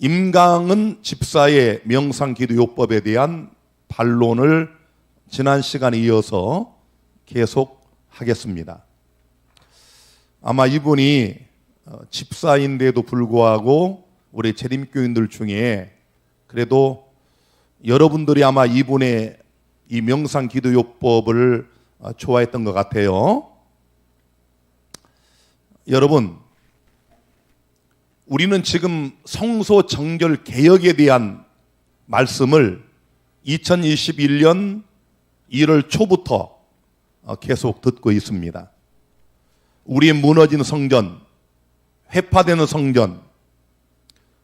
임강은 집사의 명상기도요법에 대한 반론을 지난 시간에 이어서 계속 하겠습니다. 아마 이분이 집사인데도 불구하고 우리 재림교인들 중에 그래도 여러분들이 아마 이분의 이 명상기도요법을 좋아했던 것 같아요. 여러분, 우리는 지금 성소 정결 개혁에 대한 말씀을 2021년 1월 초부터 계속 듣고 있습니다. 우리의 무너진 성전, 회파되는 성전,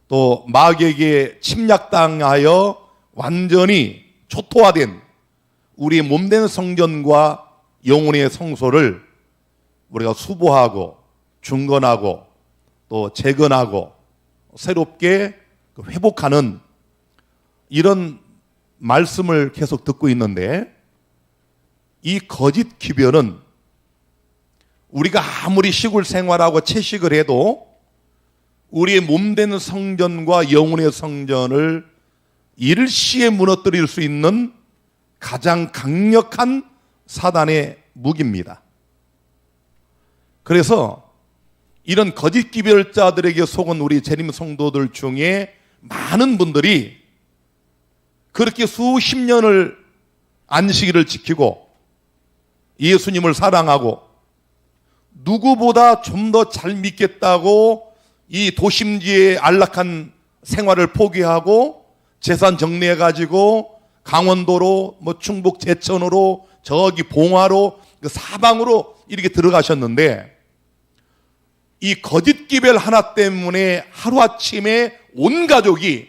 또 마귀에게 침략당하여 완전히 초토화된 우리의 몸된 성전과 영혼의 성소를 우리가 수보하고 중건하고 또 재건하고 새롭게 회복하는 이런 말씀을 계속 듣고 있는데, 이 거짓 기별은 우리가 아무리 시골 생활하고 채식을 해도 우리의 몸된 성전과 영혼의 성전을 일시에 무너뜨릴 수 있는 가장 강력한 사단의 무기입니다. 그래서 이런 거짓 기별자들에게 속은 우리 재림 성도들 중에 많은 분들이 그렇게 수십 년을 안식일을 지키고 예수님을 사랑하고 누구보다 좀 더 잘 믿겠다고 이 도심지의 안락한 생활을 포기하고 재산 정리해가지고 강원도로 충북 제천으로 저기 봉화로 사방으로 이렇게 들어가셨는데, 이 거짓 기별 하나 때문에 하루아침에 온 가족이,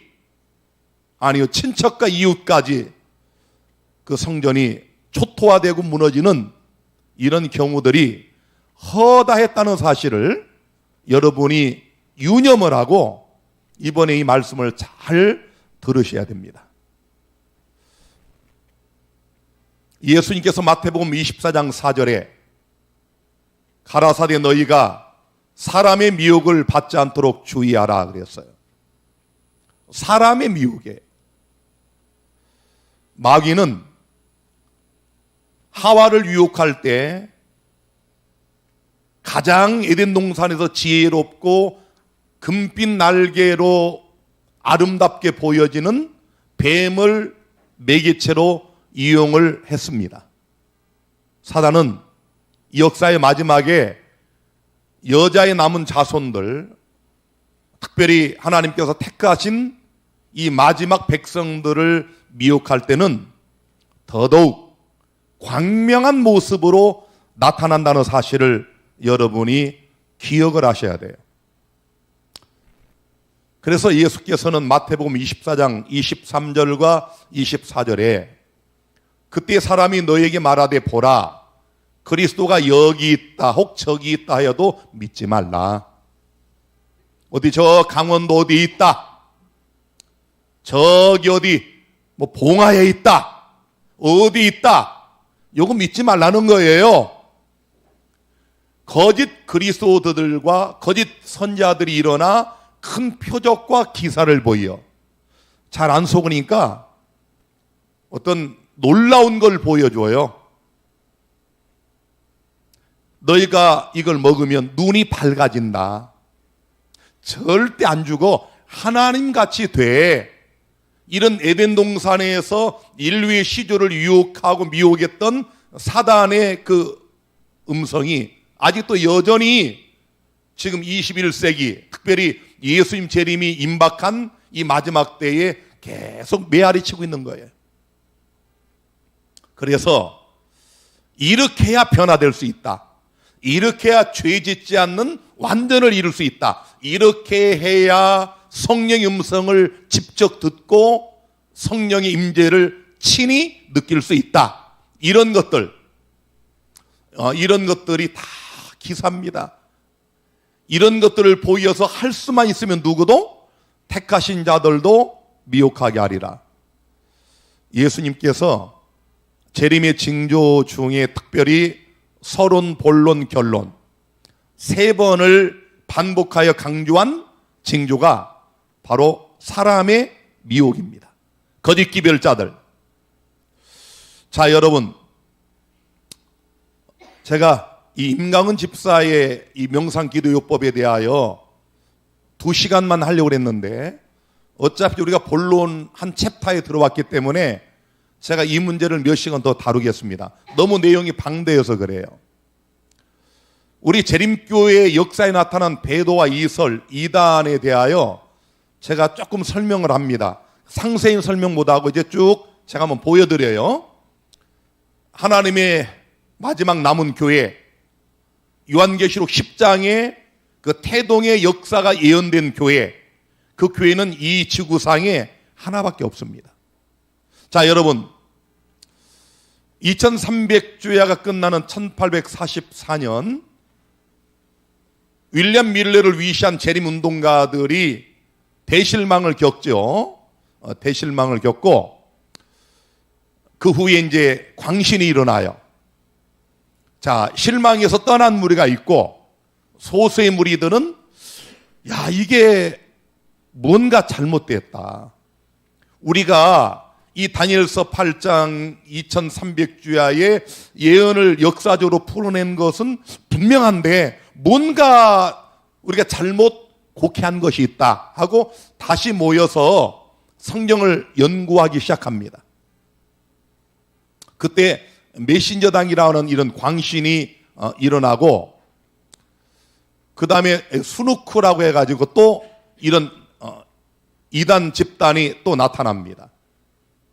아니요 친척과 이웃까지 그 성전이 초토화되고 무너지는 이런 경우들이 허다했다는 사실을 여러분이 유념을 하고 이번에 이 말씀을 잘 들으셔야 됩니다. 예수님께서 마태복음 24장 4절에 가라사대 너희가 사람의 미혹을 받지 않도록 주의하라 그랬어요. 사람의 미혹에 마귀는 하와를 유혹할 때 가장 에덴 동산에서 지혜롭고 금빛 날개로 아름답게 보여지는 뱀을 매개체로 이용을 했습니다. 사단은 역사의 마지막에 여자의 남은 자손들, 특별히 하나님께서 택하신 이 마지막 백성들을 미혹할 때는 더더욱 광명한 모습으로 나타난다는 사실을 여러분이 기억을 하셔야 돼요. 그래서 예수께서는 마태복음 24장 23절과 24절에 그때 사람이 너에게 말하되 보라 그리스도가 여기 있다 혹 저기 있다 하여도 믿지 말라. 어디 저 강원도 어디 있다, 저기 어디 봉화에 있다, 어디 있다, 요거 믿지 말라는 거예요. 거짓 그리스도들과 거짓 선자들이 일어나 큰 표적과 기사를 보여 잘 안 속으니까 어떤 놀라운 걸 보여줘요. 너희가 이걸 먹으면 눈이 밝아진다, 절대 안 죽어, 하나님같이 돼. 이런 에덴 동산에서 인류의 시조를 유혹하고 미혹했던 사단의 그 음성이 아직도 여전히 지금 21세기 특별히 예수님 재림이 임박한 이 마지막 때에 계속 메아리 치고 있는 거예요. 그래서 이렇게 해야 변화될 수 있다, 이렇게 해야 죄 짓지 않는 완전을 이룰 수 있다, 이렇게 해야 성령의 음성을 직접 듣고 성령의 임재를 친히 느낄 수 있다, 이런 것들이 다 기사입니다. 이런 것들을 보여서 할 수만 있으면 누구도 택하신 자들도 미혹하게 하리라. 예수님께서 재림의 징조 중에 특별히 서론, 본론, 결론 3번을 반복하여 강조한 징조가 바로 사람의 미혹입니다. 거짓 기별자들. 자, 여러분, 제가 이 임강은 집사의 이 명상기도요법에 대하여 2시간만 하려고 했는데 어차피 우리가 본론 한 챕터에 들어왔기 때문에 제가 이 문제를 몇 시간 더 다루겠습니다. 너무 내용이 방대해서 그래요. 우리 재림교회의 역사에 나타난 배도와 이설, 이단에 대하여 제가 조금 설명을 합니다. 상세히 설명 못하고 이제 쭉 제가 한번 보여드려요. 하나님의 마지막 남은 교회, 요한계시록 10장에 그 태동의 역사가 예언된 교회, 그 교회는 이 지구상에 하나밖에 없습니다. 자, 여러분, 2300주야가 끝나는 1844년 윌리엄 밀러를 위시한 재림운동가들이 대실망을 겪죠. 대실망을 겪고 그 후에 이제 광신이 일어나요. 자, 실망해서 떠난 무리가 있고 소수의 무리들은 야, 이게 뭔가 잘못됐다. 우리가 이 다니엘서 8장 2300주야의 예언을 역사적으로 풀어낸 것은 분명한데 뭔가 우리가 잘못 곡해한 것이 있다 하고 다시 모여서 성경을 연구하기 시작합니다. 그때 메신저당이라는 이런 광신이 일어나고 그 다음에 수누크라고 해가지고 또 이런 이단 집단이 또 나타납니다.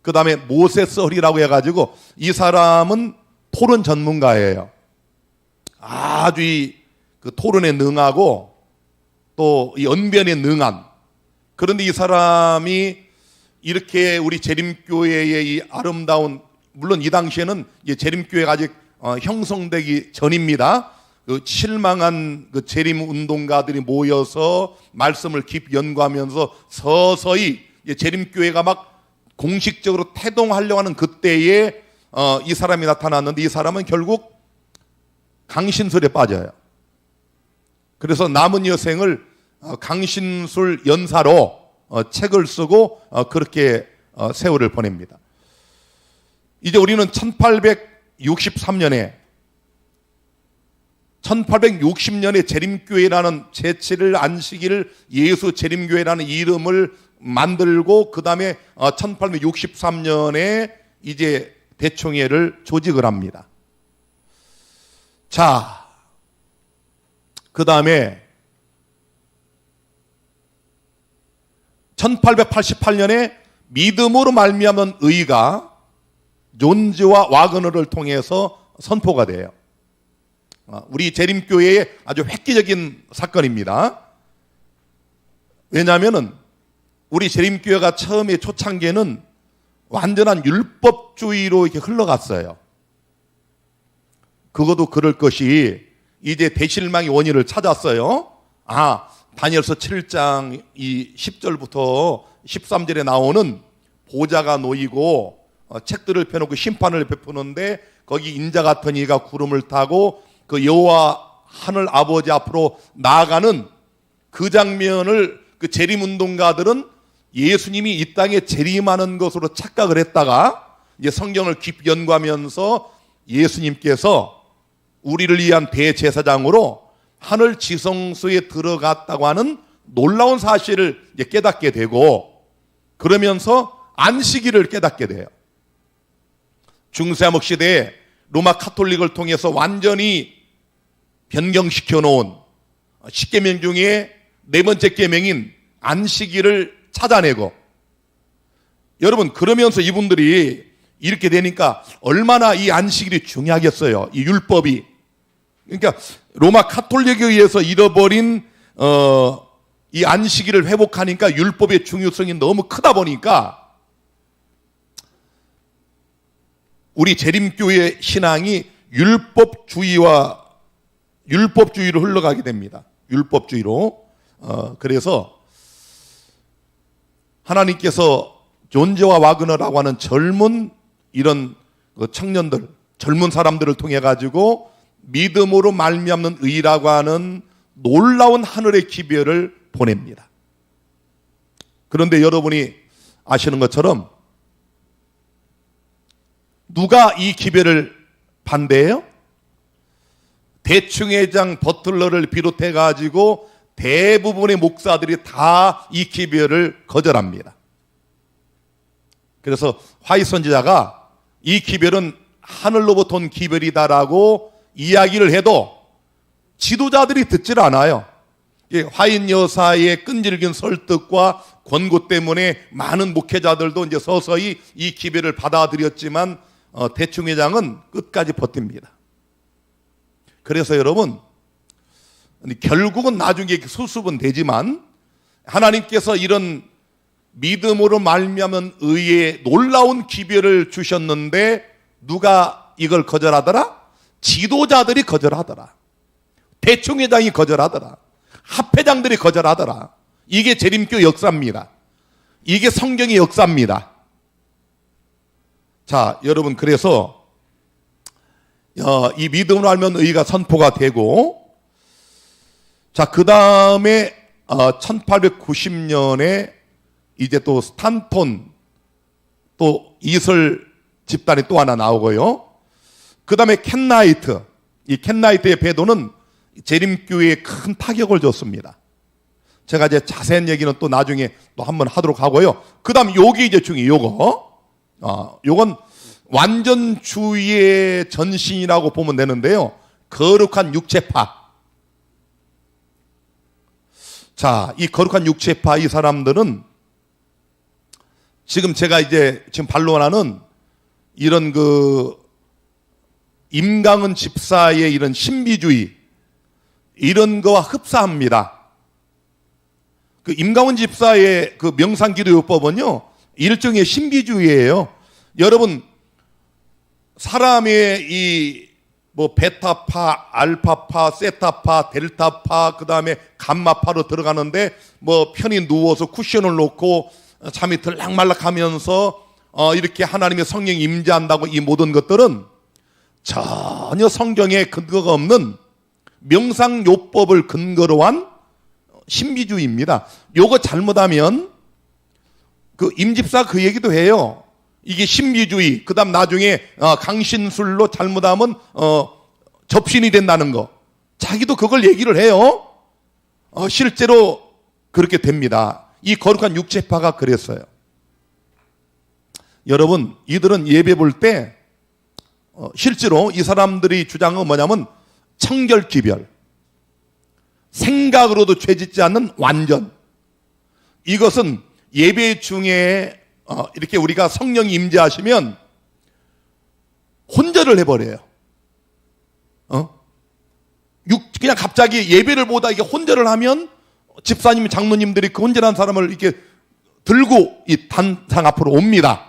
그 다음에 모세설이라고 해가지고 이 사람은 토론 전문가예요. 아주 그 토론에 능하고 또 이 언변에 능한. 그런데 이 사람이 이렇게 우리 재림교회의 이 아름다운, 물론 이 당시에는 재림교회가 아직 형성되기 전입니다. 그 실망한 그 재림운동가들이 모여서 말씀을 깊이 연구하면서 서서히 재림교회가 막 공식적으로 태동하려고 하는 그때에 이 사람이 나타났는데 이 사람은 결국 강신술에 빠져요. 그래서 남은 여생을 강신술 연사로 책을 쓰고 그렇게 세월을 보냅니다. 이제 우리는 1860년에 재림교회라는 제7일 안식일을 예수 재림교회라는 이름을 만들고 그 다음에 1863년에 이제 대총회를 조직을 합니다. 자, 그 다음에 1888년에 믿음으로 말미암은 의가 존즈와 와그너를 통해서 선포가 돼요. 우리 재림교회의 아주 획기적인 사건입니다. 왜냐하면 우리 재림교회가 처음에 초창기에는 완전한 율법주의로 이렇게 흘러갔어요. 그것도 그럴 것이 이제 대실망의 원인을 찾았어요. 다니엘서 7장 이 10절부터 13절에 나오는 보좌가 놓이고 책들을 펴놓고 심판을 베푸는데 거기 인자 같은 이가 구름을 타고 그 여호와 하늘 아버지 앞으로 나아가는 그 장면을 그 재림운동가들은 예수님이 이 땅에 재림하는 것으로 착각을 했다가 이제 성경을 깊이 연구하면서 예수님께서 우리를 위한 대제사장으로 하늘 지성소에 들어갔다고 하는 놀라운 사실을 이제 깨닫게 되고 그러면서 안식일을 깨닫게 돼요. 중세암흑 시대에 로마 카톨릭을 통해서 완전히 변경시켜 놓은 10계명 중에 네 번째 계명인 안식일을 찾아내고 여러분 그러면서 이분들이 이렇게 되니까 얼마나 이 안식일이 중요하겠어요. 이 율법이. 그러니까 로마 카톨릭에 의해서 잃어버린 이 안식일을 회복하니까 율법의 중요성이 너무 크다 보니까 우리 재림교회 신앙이 율법주의로 흘러가게 됩니다. 율법주의로. 그래서 하나님께서 존재와 와그너라고 하는 젊은 이런 청년들, 젊은 사람들을 통해 가지고 믿음으로 말미암는 의라고 하는 놀라운 하늘의 기별을 보냅니다. 그런데 여러분이 아시는 것처럼 누가 이 기별을 반대해요? 대충회장 버틀러를 비롯해 가지고 대부분의 목사들이 다 이 기별을 거절합니다. 그래서 화이트 선지자가 이 기별은 하늘로부터 온 기별이다라고 이야기를 해도 지도자들이 듣질 않아요. 화인 여사의 끈질긴 설득과 권고 때문에 많은 목회자들도 이제 서서히 이 기별을 받아들였지만 대충회장은 끝까지 버팁니다. 그래서 여러분, 결국은 나중에 수습은 되지만 하나님께서 이런 믿음으로 말미암은 의에 놀라운 기별을 주셨는데 누가 이걸 거절하더라? 지도자들이 거절하더라. 대충회장이 거절하더라. 합회장들이 거절하더라. 이게 재림교 역사입니다. 이게 성경의 역사입니다. 자, 여러분, 그래서 이 믿음으로 알면 의가 선포가 되고, 자, 그 다음에 1890년에 이제 또 스탄톤 또 이슬 집단이 또 하나 나오고요. 그 다음에 켄나이트, 이 켄나이트의 배도는 재림교회에 큰 타격을 줬습니다. 제가 이제 자세한 얘기는 또 나중에 또 한번 하도록 하고요. 그 다음 요게 이제 요건 완전주의의 전신이라고 보면 되는데요. 거룩한 육체파. 자, 이 거룩한 육체파 이 사람들은 지금 제가 이제 지금 반론하는 이런 임강은 집사의 이런 신비주의 이런 거와 흡사합니다. 임강은 집사의 명상기도요법은요, 일종의 신비주의예요. 여러분, 사람의 베타파, 알파파, 세타파, 델타파, 그 다음에 감마파로 들어가는데 편히 누워서 쿠션을 놓고 잠이 들락말락하면서 이렇게 하나님의 성령이 임재한다고, 이 모든 것들은 전혀 성경에 근거가 없는 명상요법을 근거로 한 신비주의입니다. 요거 잘못하면 임집사 그 얘기도 해요. 이게 신비주의, 그 다음 나중에 강신술로 잘못하면 접신이 된다는 거. 자기도 그걸 얘기를 해요. 실제로 그렇게 됩니다. 이 거룩한 육체파가 그랬어요. 여러분, 이들은 예배 볼 때 실제로 이 사람들이 주장은 뭐냐면 청결기별, 생각으로도 죄짓지 않는 완전. 이것은 예배 중에 이렇게 우리가 성령이 임재하시면 혼절을 해버려요. 그냥 갑자기 예배를 보다 이게 혼절을 하면 집사님, 장로님들이 그 혼절한 사람을 이렇게 들고 이 단상 앞으로 옵니다.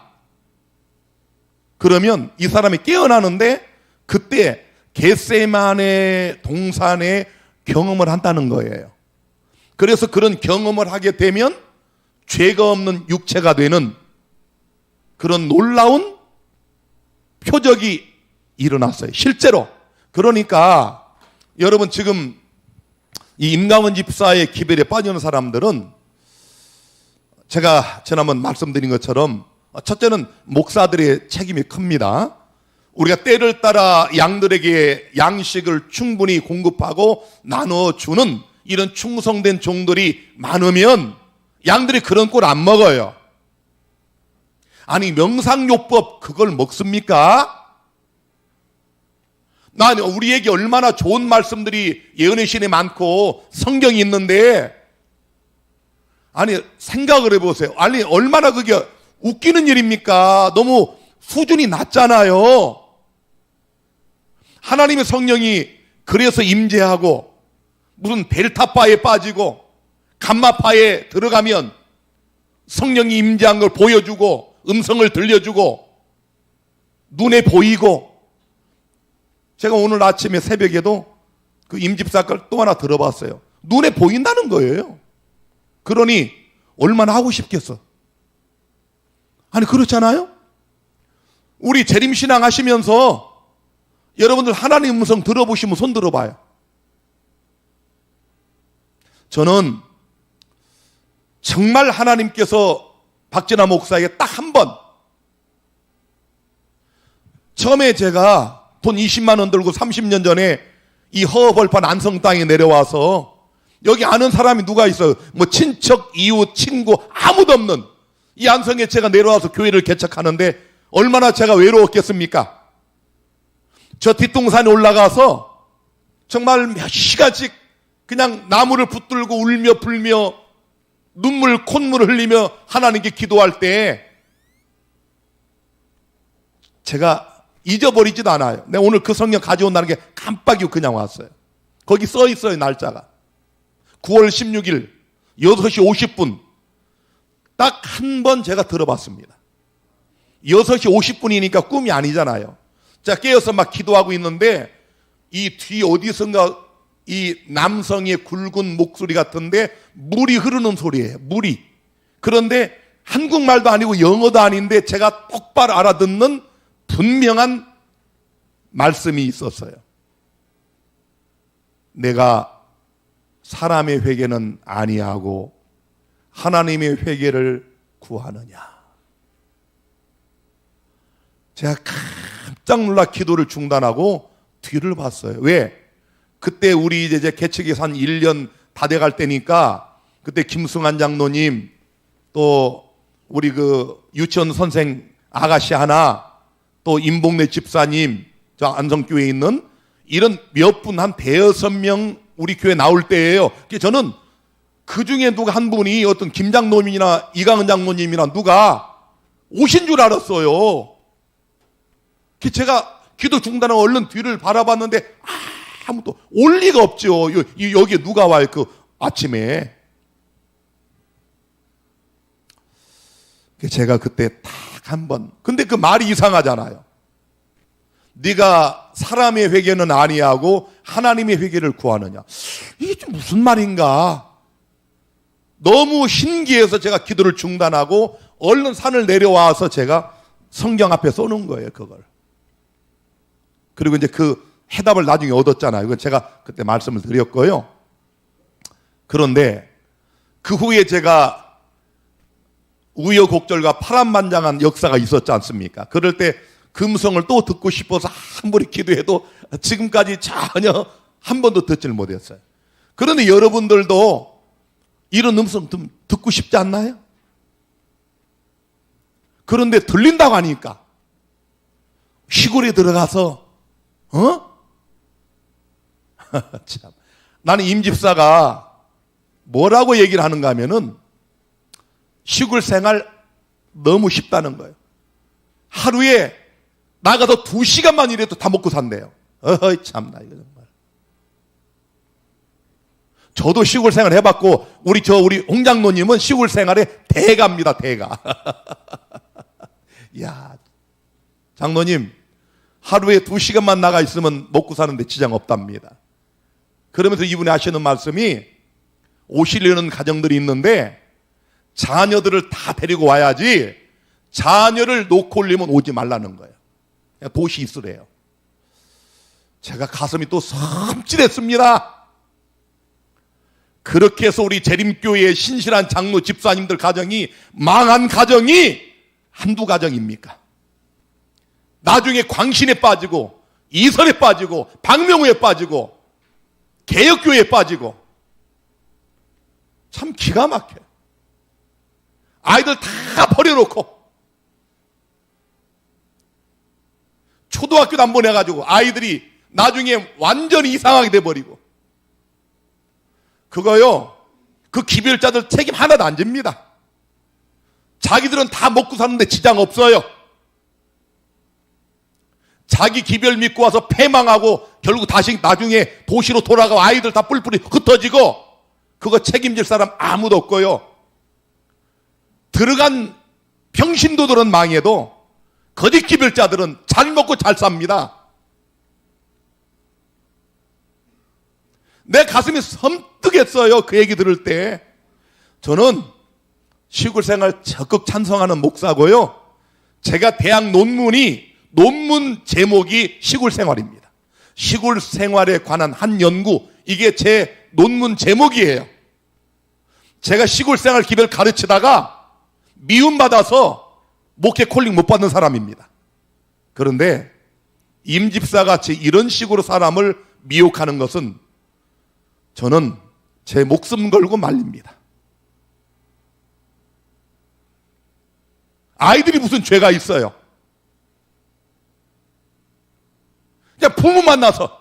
그러면 이 사람이 깨어나는데 그때 겟세마네 동산에 경험을 한다는 거예요. 그래서 그런 경험을 하게 되면 죄가 없는 육체가 되는 그런 놀라운 표적이 일어났어요. 실제로. 그러니까 여러분, 지금 이 임강은 집사의 기별에 빠지는 사람들은 제가 지난번 말씀드린 것처럼 첫째는 목사들의 책임이 큽니다. 우리가 때를 따라 양들에게 양식을 충분히 공급하고 나눠주는 이런 충성된 종들이 많으면 양들이 그런 꼴 안 먹어요. 아니, 명상요법 그걸 먹습니까? 우리에게 얼마나 좋은 말씀들이 예언의 신에 많고 성경이 있는데, 아니, 생각을 해보세요. 아니, 얼마나 그게 웃기는 일입니까? 너무 수준이 낮잖아요. 하나님의 성령이 그래서 임재하고 무슨 델타파에 빠지고 감마파에 들어가면 성령이 임재한 걸 보여주고 음성을 들려주고 눈에 보이고, 제가 오늘 아침에 새벽에도 그 임집사 걸 또 하나 들어봤어요. 눈에 보인다는 거예요. 그러니 얼마나 하고 싶겠어. 아니, 그렇잖아요? 우리 재림신앙 하시면서 여러분들 하나님 음성 들어보시면 손 들어봐요. 저는 정말 하나님께서 박진아 목사에게 딱 한 번, 처음에 제가 돈 20만 원 들고 30년 전에 이 허허벌판 안성 땅에 내려와서 여기 아는 사람이 누가 있어요? 뭐 친척, 이웃, 친구 아무도 없는 이 안성에 제가 내려와서 교회를 개척하는데 얼마나 제가 외로웠겠습니까? 저 뒷동산에 올라가서 정말 몇 시간씩 그냥 나무를 붙들고 울며 불며 눈물, 콧물을 흘리며 하나님께 기도할 때 제가 잊어버리지도 않아요. 내가 오늘 그 성경 가져온다는 게 깜빡이고 그냥 왔어요. 거기 써 있어요, 날짜가. 9월 16일 6시 50분 딱 한 번 제가 들어봤습니다. 6시 50분이니까 꿈이 아니잖아요. 제가 깨어서 막 기도하고 있는데 이 뒤 어디선가 이 남성의 굵은 목소리 같은데 물이 흐르는 소리예요. 물이. 그런데 한국말도 아니고 영어도 아닌데 제가 똑바로 알아듣는 분명한 말씀이 있었어요. 내가 사람의 회개는 아니하고 하나님의 회개를 구하느냐. 제가 깜짝 놀라 기도를 중단하고 뒤를 봤어요. 왜? 그때 우리 이제 개척에서 한 1년 다 돼갈 때니까 그때 김승환 장로님 또 우리 그 유치원 선생 아가씨 하나 또 임봉래 집사님 저 안성교회에 있는 이런 몇 분 한 대여섯 명 우리 교회 나올 때예요. 저는 그 중에 누가 한 분이 어떤 김 장로님이나 이강은 장로님이나 누가 오신 줄 알았어요. 제가 기도 중단하고 얼른 뒤를 바라봤는데 아무도 올 리가 없죠. 여기에 누가 와요? 그 아침에. 제가 그때 딱 한 번. 근데 그 말이 이상하잖아요. 네가 사람의 회개는 아니하고 하나님의 회개를 구하느냐. 이게 좀 무슨 말인가? 너무 신기해서 제가 기도를 중단하고 얼른 산을 내려와서 제가 성경 앞에 써놓은 거예요, 그걸. 그리고 이제 그 해답을 나중에 얻었잖아요. 이건 제가 그때 말씀을 드렸고요. 그런데 그 후에 제가 우여곡절과 파란만장한 역사가 있었지 않습니까? 그럴 때 금성을 또 듣고 싶어서 아무리 기도해도 지금까지 전혀 한 번도 듣지를 못했어요. 그런데 여러분들도 이런 음성 좀 듣고 싶지 않나요? 그런데 들린다고 하니까 시골에 들어가서 참. 나는 임집사가 뭐라고 얘기를 하는가 하면은 시골 생활 너무 쉽다는 거예요. 하루에 나가서 2시간만 일해도 다 먹고 산대요. 어이 참나 이거 정말. 저도 시골 생활 해봤고 우리 홍 장로님은 시골 생활의 대가입니다. 대가. 야 장로님 하루에 2시간만 나가 있으면 먹고 사는데 지장 없답니다. 그러면서 이분이 하시는 말씀이 오시려는 가정들이 있는데 자녀들을 다 데리고 와야지 자녀를 놓고 올리면 오지 말라는 거예요. 그냥 도시 있으래요. 제가 가슴이 또 섬찟했습니다. 그렇게 해서 우리 재림교회의 신실한 장로 집사님들 가정이 망한 가정이 한두 가정입니까? 나중에 광신에 빠지고 이설에 빠지고 박명우에 빠지고 개혁교회에 빠지고 참 기가 막혀요. 아이들 다 버려놓고 초등학교도 안 보내가지고 아이들이 나중에 완전히 이상하게 돼버리고 그거요 그 기별자들 책임 하나도 안 집니다. 자기들은 다 먹고 사는데 지장 없어요. 자기 기별 믿고 와서 패망하고 결국 다시 나중에 도시로 돌아가고 아이들 다 뿔뿔이 흩어지고 그거 책임질 사람 아무도 없고요. 들어간 평신도들은 망해도 거짓 기별자들은 잘 먹고 잘 삽니다. 내 가슴이 섬뜩했어요. 그 얘기 들을 때. 저는 시골 생활 적극 찬성하는 목사고요. 제가 대학 논문 제목이 시골 생활입니다. 시골 생활에 관한 한 연구, 이게 제 논문 제목이에요. 제가 시골 생활 기별 가르치다가 미움받아서 목회 콜링 못 받는 사람입니다. 그런데 임집사 같이 이런 식으로 사람을 미혹하는 것은 저는 제 목숨 걸고 말립니다. 아이들이 무슨 죄가 있어요? 그냥 부모 만나서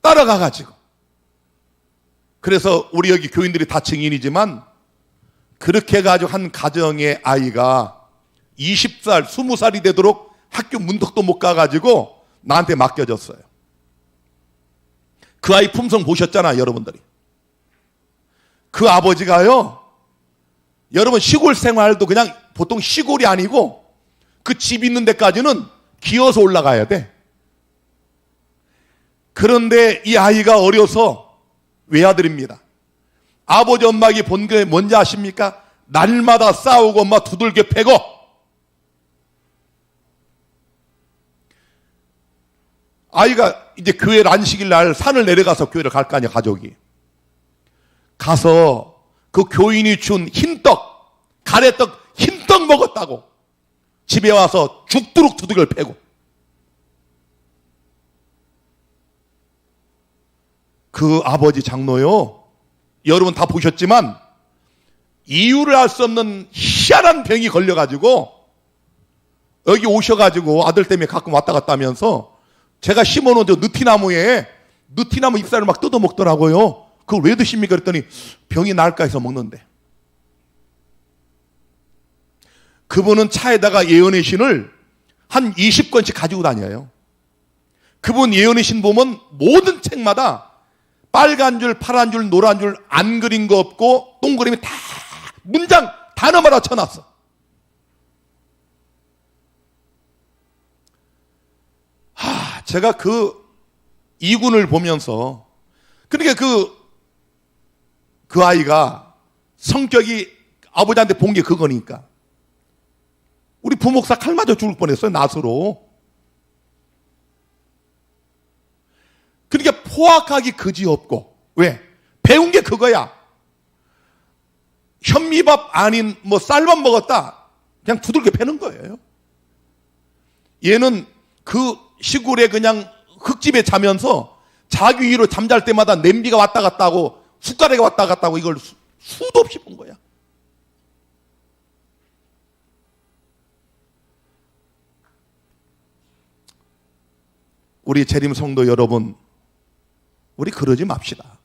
따라가가지고. 그래서 우리 여기 교인들이 다 증인이지만 그렇게 해가지고 한 가정의 아이가 20살, 20살이 되도록 학교 문턱도 못 가가지고 나한테 맡겨졌어요. 그 아이 품성 보셨잖아요, 여러분들이. 그 아버지가요, 여러분 시골 생활도 그냥 보통 시골이 아니고 그 집 있는 데까지는 기어서 올라가야 돼. 그런데 이 아이가 어려서 외아들입니다. 아버지 엄마에게 본 게 뭔지 아십니까? 날마다 싸우고 엄마 두들겨 패고, 아이가 이제 교회 안식일 날 산을 내려가서 교회를 갈 거 아니야, 가족이. 가서 그 교인이 준 흰떡, 가래떡, 흰떡 먹었다고 집에 와서 죽도록 두들겨 패고. 그 아버지 장로요, 여러분 다 보셨지만 이유를 알 수 없는 희한한 병이 걸려가지고 여기 오셔가지고 아들 때문에 가끔 왔다 갔다 하면서 제가 심어놓은 저 느티나무에 느티나무 잎사를 막 뜯어먹더라고요. 그걸 왜 드십니까? 그랬더니 병이 나을까 해서 먹는데. 그분은 차에다가 예언의 신을 한 20권씩 가지고 다녀요. 그분 예언의 신 보면 모든 책마다 빨간 줄, 파란 줄, 노란 줄 안 그린 거 없고 동그라미 다 문장 단어마다 쳐놨어. 제가 그 이군을 보면서, 그러니까 그 아이가 성격이 아버지한테 본 게 그거니까 우리 부목사 칼 맞아 죽을 뻔했어요, 낫으로. 그러니까 포악하기 그지없고. 왜? 배운 게 그거야. 현미밥 아닌 뭐 쌀밥 먹었다, 그냥 두들겨 패는 거예요. 얘는 그 시골에 그냥 흙집에 자면서 자기 위로 잠잘 때마다 냄비가 왔다 갔다 하고 숟가락이 왔다 갔다 하고 이걸 수도 없이 본 거야. 우리 재림 성도 여러분, 우리 그러지 맙시다.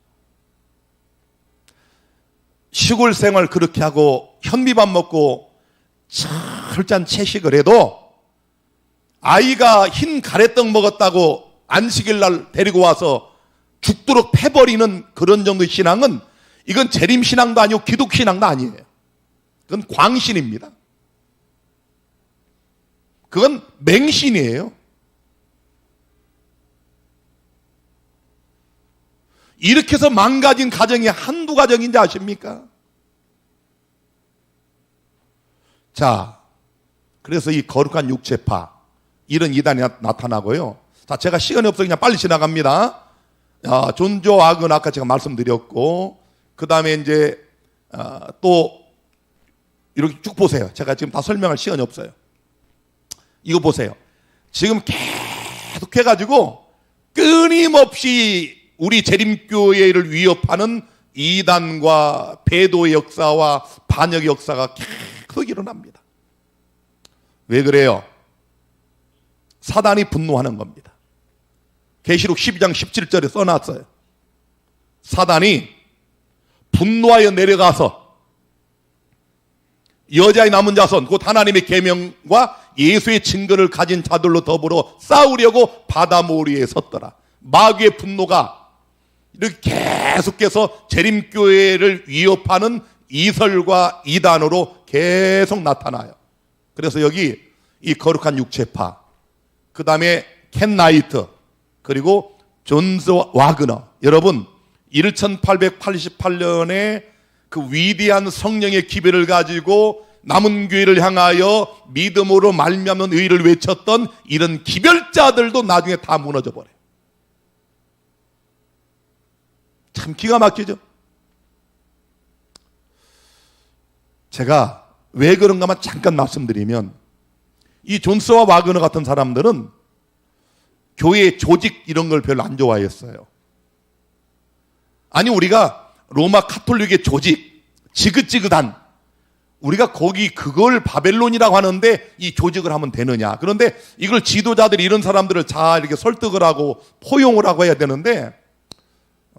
시골 생활 그렇게 하고 현미밥 먹고 철저한 채식을 해도 아이가 흰 가래떡 먹었다고 안식일 날 데리고 와서 죽도록 패버리는 그런 정도의 신앙은, 이건 재림신앙도 아니고 기독신앙도 아니에요. 그건 광신입니다. 그건 맹신이에요. 이렇게 해서 망가진 가정이 한두 가정인지 아십니까? 자, 그래서 이 거룩한 육체파, 이런 이단이 나타나고요. 자, 제가 시간이 없어서 그냥 빨리 지나갑니다. 존조 악은 아까 제가 말씀드렸고, 그 다음에 이제 또 이렇게 쭉 보세요. 제가 지금 다 설명할 시간이 없어요. 이거 보세요. 지금 계속 해가지고 끊임없이 우리 재림교회를 위협하는 이단과 배도의 역사와 반역의 역사가 계속 일어납니다. 왜 그래요? 사단이 분노하는 겁니다. 계시록 12장 17절에 써놨어요. 사단이 분노하여 내려가서 여자의 남은 자손, 곧 하나님의 계명과 예수의 증거를 가진 자들로 더불어 싸우려고 바다모리에 섰더라. 마귀의 분노가 이렇게 계속해서 재림교회를 위협하는 이설과 이단으로 계속 나타나요. 그래서 여기 이 거룩한 육체파, 그 다음에 켄 나이트, 그리고 존스 와그너, 여러분 1888년에 그 위대한 성령의 기별을 가지고 남은 교회를 향하여 믿음으로 말미암는 의를 외쳤던 이런 기별자들도 나중에 다 무너져 버려요. 참 기가 막히죠. 제가 왜 그런가만 잠깐 말씀드리면, 이 존스와 와그너 같은 사람들은 교회 조직 이런 걸 별로 안 좋아했어요. 아니, 우리가 로마 카톨릭의 조직, 지긋지긋한, 우리가 거기 그걸 바벨론이라고 하는데 이 조직을 하면 되느냐. 그런데 이걸 지도자들이 이런 사람들을 잘 이렇게 설득을 하고 포용을 하고 해야 되는데,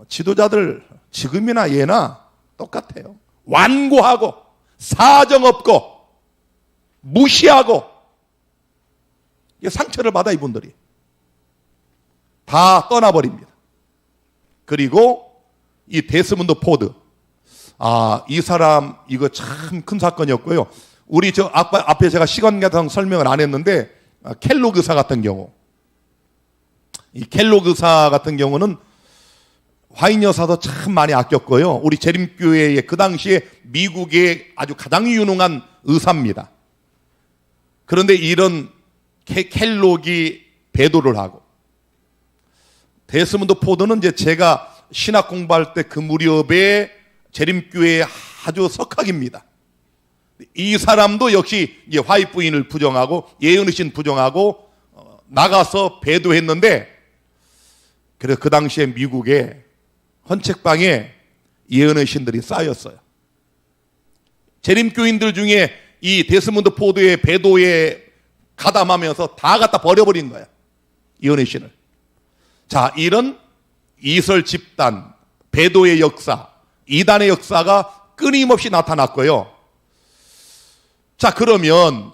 지도자들 지금이나 예나 똑같아요. 완고하고 사정 없고 무시하고, 상처를 받아 이분들이 다 떠나버립니다. 그리고 이 데스몬드 포드, 이 사람 이거 참 큰 사건이었고요. 우리 저 앞에 제가 시간 가상 설명을 안 했는데, 켈로그사 같은 경우, 이 켈로그사 같은 경우는 화인 여사도 참 많이 아꼈고요. 우리 재림교회의 그 당시에 미국의 아주 가장 유능한 의사입니다. 그런데 이런 켈록이 배도를 하고, 데스몬드 포드는 이제 제가 신학 공부할 때 그 무렵에 재림교회의 아주 석학입니다. 이 사람도 역시 이제 화이트 부인을 부정하고 예언의신 부정하고 나가서 배도했는데, 그래서 그 당시에 미국에 헌책방에 예언의신들이 쌓였어요. 재림교인들 중에 이 데스몬드 포드의 배도에 가담하면서 다 갖다 버려버린 거야, 예언의신을. 자, 이런 이설 집단, 배도의 역사, 이단의 역사가 끊임없이 나타났고요. 자, 그러면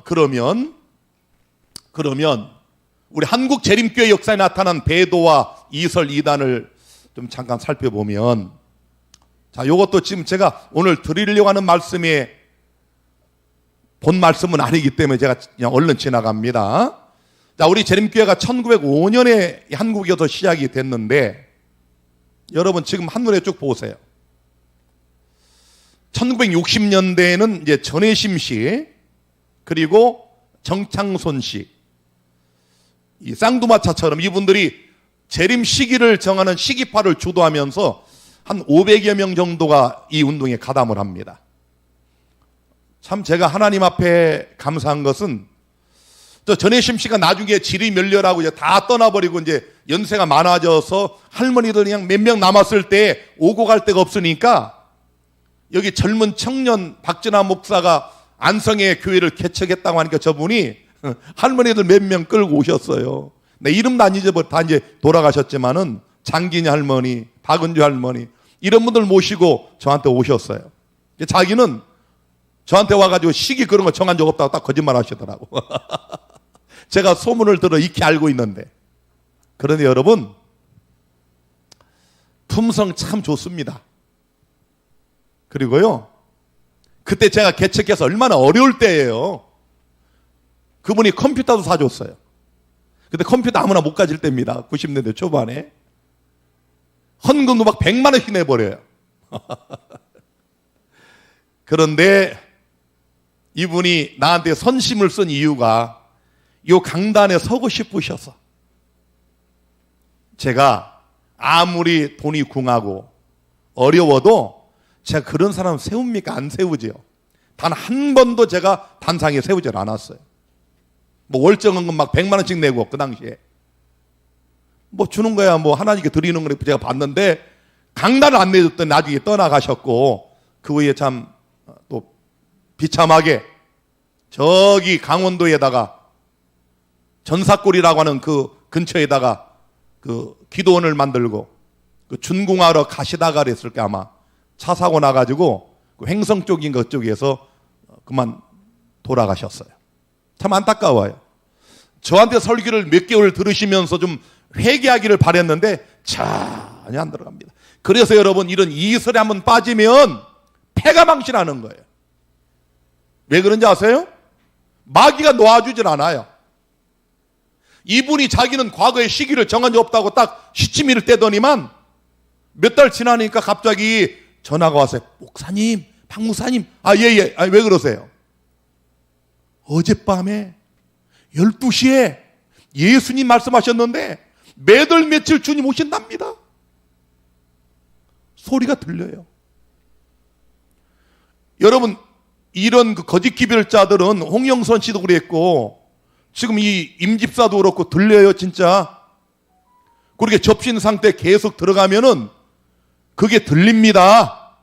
우리 한국 재림교회 역사에 나타난 배도와 이설 이단을 좀 잠깐 살펴보면, 자, 요것도 지금 제가 오늘 드리려고 하는 말씀에 본 말씀은 아니기 때문에 제가 그냥 얼른 지나갑니다. 자, 우리 재림교회가 1905년에 한국에서 시작이 됐는데, 여러분 지금 한눈에 쭉 보세요. 1960년대에는 이제 전혜심 씨, 그리고 정창손 씨, 이 쌍두마차처럼 이분들이 재림 시기를 정하는 시기파를 주도하면서 한 500여 명 정도가 이 운동에 가담을 합니다. 참 제가 하나님 앞에 감사한 것은, 저 전혜심 씨가 나중에 질이 멸렬하고 이제 다 떠나버리고 이제 연세가 많아져서 할머니들 그냥 몇 명 남았을 때 오고 갈 데가 없으니까, 여기 젊은 청년 박진아 목사가 안성의 교회를 개척했다고 하니까 저분이 할머니들 몇 명 끌고 오셨어요. 내 이름도 안 잊어버려, 다 이제 돌아가셨지만은 장기냐 할머니, 박은주 할머니, 이런 분들 모시고 저한테 오셨어요. 자기는 저한테 와가지고 시기 그런 거 정한 적 없다고 딱 거짓말 하시더라고. 제가 소문을 들어 익히 알고 있는데. 그런데 여러분, 품성 참 좋습니다. 그리고요, 그때 제가 개척해서 얼마나 어려울 때예요. 그분이 컴퓨터도 사줬어요. 근데 컴퓨터 아무나 못 가질 때입니다. 90년대 초반에. 헌금도 막 100만 원씩 내버려요. 그런데 이분이 나한테 선심을 쓴 이유가 이 강단에 서고 싶으셔서. 제가 아무리 돈이 궁하고 어려워도 제가 그런 사람 세웁니까? 안 세우지요. 단 한 번도 제가 단상에 세우지 않았어요. 뭐 월정은 막 100만 원씩 내고, 그 당시에 뭐 주는 거야, 뭐 하나님께 드리는 걸 제가 봤는데, 강단을 안 내줬더니 나중에 떠나가셨고, 그 후에 참 또 비참하게 저기 강원도에다가 전사골이라고 하는 그 근처에다가 그 기도원을 만들고 그 준공하러 가시다가 그랬을 게 아마 차 사고 나가지고 그 횡성 쪽인 그쪽에서 그만 돌아가셨어요. 참 안타까워요. 저한테 설교를 몇 개월 들으시면서 좀 회개하기를 바랬는데 전혀 안 들어갑니다. 그래서 여러분, 이런 이설에 한번 빠지면 패가 망신하는 거예요. 왜 그런지 아세요? 마귀가 놓아주질 않아요. 이분이 자기는 과거의 시기를 정한 적 없다고 딱 시치미를 떼더니만 몇 달 지나니까 갑자기 전화가 왔어요. 목사님, 박 목사님, 예. 왜 그러세요? 어젯밤에 12시에 예수님 말씀하셨는데 매달 며칠 주님 오신답니다. 소리가 들려요. 여러분, 이런 그 거짓 기별자들은 홍영선 씨도 그랬고 지금 이 임집사도 그렇고 들려요 진짜. 그렇게 접신 상태 계속 들어가면은 그게 들립니다.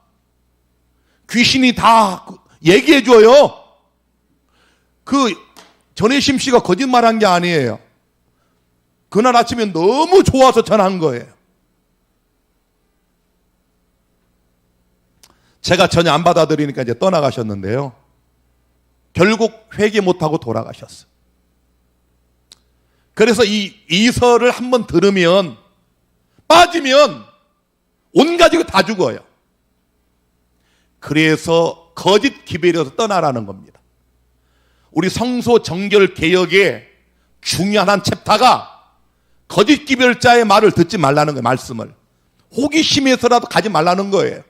귀신이 다 얘기해줘요. 그 전혜심 씨가 거짓말한 게 아니에요. 그날 아침에 너무 좋아서 전한 거예요. 제가 전혀 안 받아들이니까 이제 떠나가셨는데요. 결국 회개 못하고 돌아가셨어요. 그래서 이 이설을 한번 들으면 빠지면 온 가족이 다 죽어요. 그래서 거짓 기별에서 떠나라는 겁니다. 우리 성소 정결 개혁의 중요한 한 챕터가 거짓 기별자의 말을 듣지 말라는 거예요. 말씀을. 호기심에서라도 가지 말라는 거예요.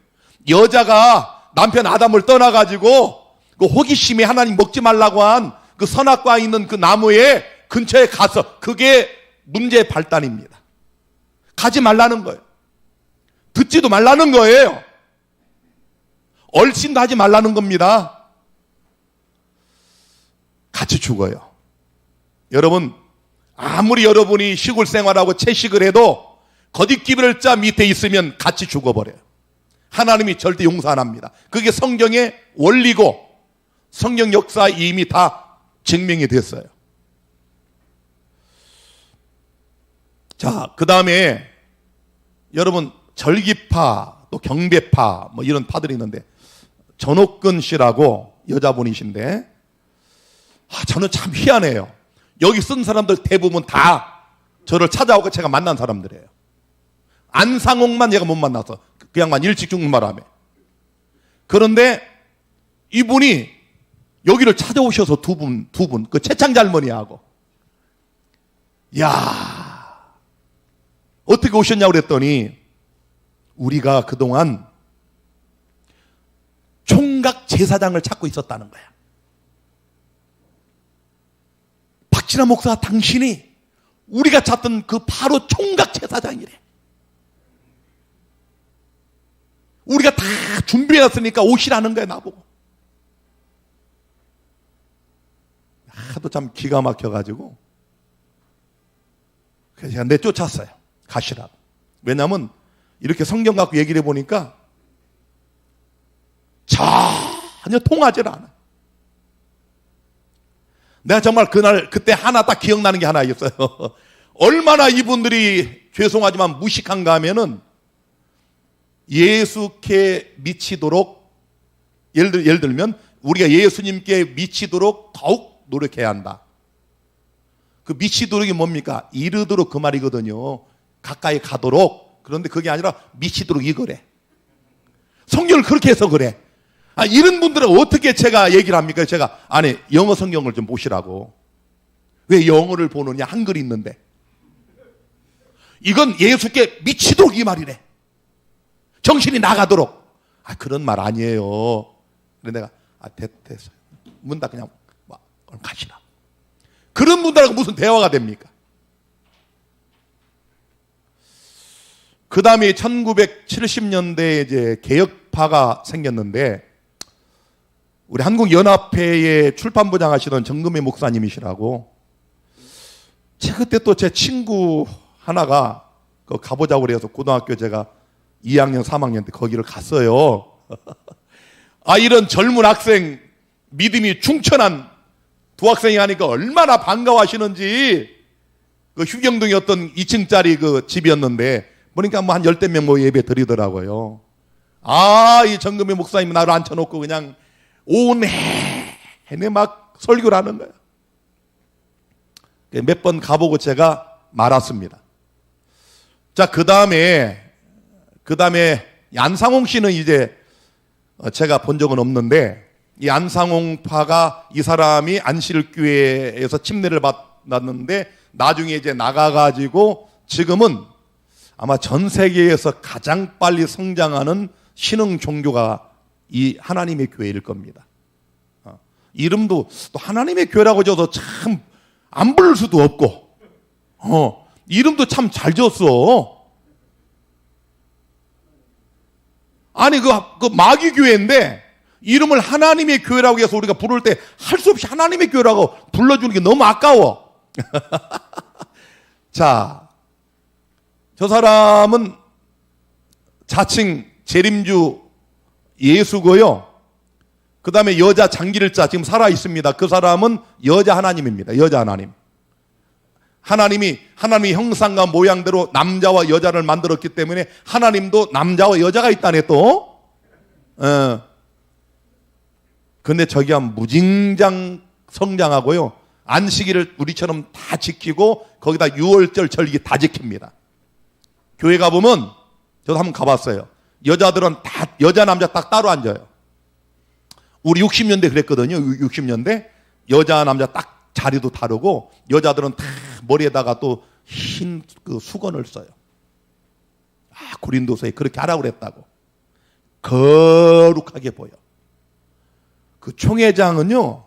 여자가 남편 아담을 떠나가지고 그 호기심에 하나님 먹지 말라고 한 그 선악과 있는 그 나무에 근처에 가서 그게 문제의 발단입니다. 가지 말라는 거예요. 듣지도 말라는 거예요. 얼씬도 하지 말라는 겁니다. 같이 죽어요. 여러분 아무리 여러분이 시골 생활하고 채식을 해도 거짓 기별자 밑에 있으면 같이 죽어버려요. 하나님이 절대 용서 안 합니다. 그게 성경의 원리고 성경 역사에 이미 다 증명이 됐어요. 자, 그 다음에 여러분 절기파 또 경배파 뭐 이런 파들이 있는데 전옥근 씨라고 여자분이신데 저는 참 희한해요. 여기 쓴 사람들 대부분 다 저를 찾아오고 제가 만난 사람들이에요. 안상홍만 얘가 못 만나서 그 양반 일찍 죽는 바람에. 그런데 이분이 여기를 찾아오셔서 두 분, 그 최창자 할머니하고. 야 어떻게 오셨냐고 그랬더니 우리가 그동안 총각 제사장을 찾고 있었다는 거야. 박진아 목사 당신이 우리가 찾던 그 바로 총각 제사장이래. 우리가 다 준비해놨으니까 오시라는 거야 나보고. 하도 참 기가 막혀가지고 그래서 제가 내쫓았어요. 가시라고. 왜냐하면 이렇게 성경 갖고 얘기를 해보니까 전혀 통하질 않아. 내가 정말 그때 하나 딱 기억나는 게 하나 있어요. 얼마나 이분들이 죄송하지만 무식한가 하면은 예수께 미치도록 예를 들면 우리가 예수님께 미치도록 더욱 노력해야 한다. 그 미치도록이 뭡니까? 이르도록 그 말이거든요. 가까이 가도록. 그런데 그게 아니라 미치도록 이거래. 성경을 그렇게 해서 그래. 이런 분들은 어떻게 제가 얘기를 합니까? 제가 아니 영어 성경을 좀 보시라고. 왜 영어를 보느냐? 한글이 있는데. 이건 예수께 미치도록 이 말이래. 정신이 나가도록. 그런 말 아니에요. 그래 내가 됐어요. 문 닫고 그냥 그럼 가시라. 그런 분들하고 무슨 대화가 됩니까? 그 다음에 1970년대에 이제 개혁파가 생겼는데 우리 한국연합회의 출판부장 하시던 정금희 목사님이시라고. 제가 그때 또 제 친구 하나가 가보자고 그래서 고등학교 제가 2학년 3학년 때 거기를 갔어요. 이런 젊은 학생 믿음이 충천한 두 학생이 하니까 얼마나 반가워하시는지. 그 휴경동에 어떤 2층짜리 그 집이었는데 보니까 뭐 한 10명 뭐 예배 드리더라고요. 이 정금희 목사님 나를 앉혀놓고 그냥 온 해내 막 설교를 하는 거예요. 몇 번 가보고 제가 말았습니다. 자, 그 다음에 안상홍 씨는 이제 제가 본 적은 없는데 이 안상홍파가 이 사람이 안실교회에서 침례를 받았는데 나중에 이제 나가가지고 지금은 아마 전 세계에서 가장 빨리 성장하는 신흥 종교가 이 하나님의 교회일 겁니다. 이름도 또 하나님의 교회라고 줘도 참 안 부를 수도 없고, 이름도 참 잘 지었어. 아니 그 마귀 교회인데 이름을 하나님의 교회라고 해서 우리가 부를 때 할 수 없이 하나님의 교회라고 불러주는 게 너무 아까워. 자, 저 사람은 자칭 재림주 예수고요. 그 다음에 여자 장기를자 지금 살아 있습니다. 그 사람은 여자 하나님입니다. 여자 하나님. 하나님이 형상과 모양대로 남자와 여자를 만들었기 때문에 하나님도 남자와 여자가 있다네 또. 근데 저기 한 무진장 성장하고요. 안식일을 우리처럼 다 지키고 거기다 유월절 절기 다 지킵니다. 교회 가보면 저도 한번 가봤어요. 여자들은 다 여자 남자 딱 따로 앉아요. 우리 60년대 그랬거든요. 60년대 여자 남자 딱 자리도 다르고 여자들은 다 머리에다가 또 흰 그 수건을 써요. 고린도서에 그렇게 하라고 그랬다고. 거룩하게 보여. 그 총회장은요,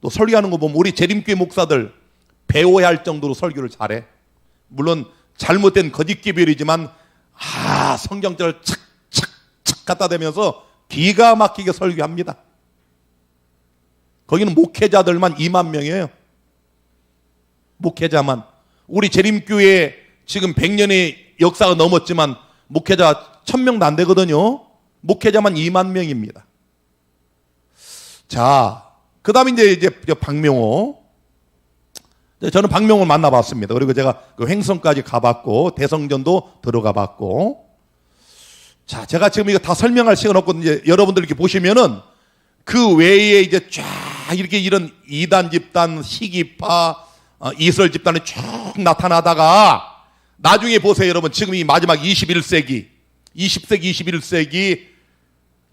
또 설교하는 거 보면 우리 재림교회 목사들 배워야 할 정도로 설교를 잘해. 물론 잘못된 거짓기별이지만 성경절을 착착착 갖다 대면서 기가 막히게 설교합니다. 거기는 목회자들만 2만 명이에요. 목회자만. 우리 재림교회 지금 100년의 역사가 넘었지만 목회자 1000명도 안 되거든요. 목회자만 2만 명입니다. 자, 그 다음에 이제 박명호. 저는 박명호를 만나봤습니다. 그리고 제가 그 횡성까지 가봤고, 대성전도 들어가 봤고. 자, 제가 지금 이거 다 설명할 시간 없고, 이제 여러분들 이렇게 보시면은 그 외에 이제 쫙 이렇게 이런 이단 집단, 시기파, 이설 집단이 쭉 나타나다가 나중에 보세요, 여러분. 지금 이 마지막 21세기, 20세기, 21세기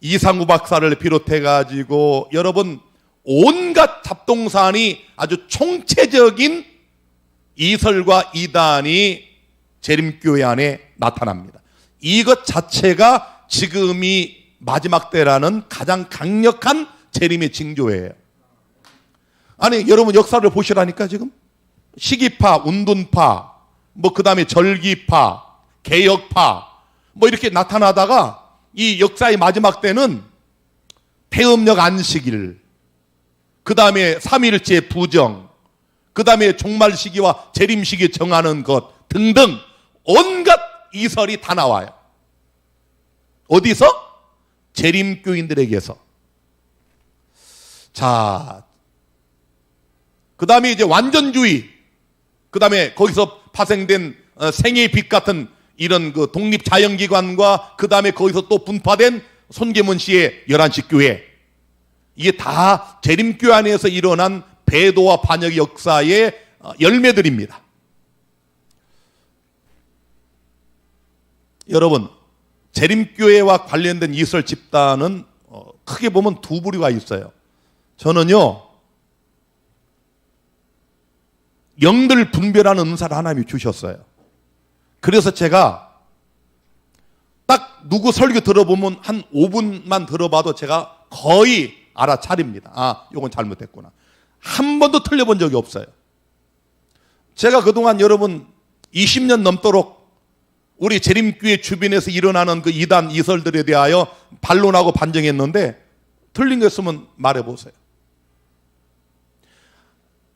이상구 박사를 비롯해가지고 여러분 온갖 잡동사니 아주 총체적인 이설과 이단이 재림교회 안에 나타납니다. 이것 자체가 지금이 마지막 때라는 가장 강력한 재림의 징조예요. 아니 여러분 역사를 보시라니까 지금 시기파, 운동파, 그 다음에 절기파, 개혁파 이렇게 나타나다가 이 역사의 마지막 때는 폐음력 안식일, 그 다음에 3일째 부정, 그 다음에 종말 시기와 재림 시기 정하는 것 등등 온갖 이설이 다 나와요. 어디서? 재림교인들에게서. 자, 그 다음에 이제 완전주의, 그 다음에 거기서 파생된 생애의 빛 같은 이런 그 독립자연기관과 그 다음에 거기서 또 분파된 손계문 씨의 11시 교회. 이게 다 재림교회 안에서 일어난 배도와 반역 역사의 열매들입니다. 여러분, 재림교회와 관련된 이설 집단은 크게 보면 두 부류가 있어요. 저는요, 영들 분별하는 은사를 하나님이 주셨어요. 그래서 제가 딱 누구 설교 들어보면 한 5분만 들어봐도 제가 거의 알아차립니다. 이건 잘못했구나. 한 번도 틀려본 적이 없어요. 제가 그동안 여러분 20년 넘도록 우리 재림교회 주변에서 일어나는 그 이단 이설들에 대하여 반론하고 반정했는데 틀린 거 있으면 말해보세요.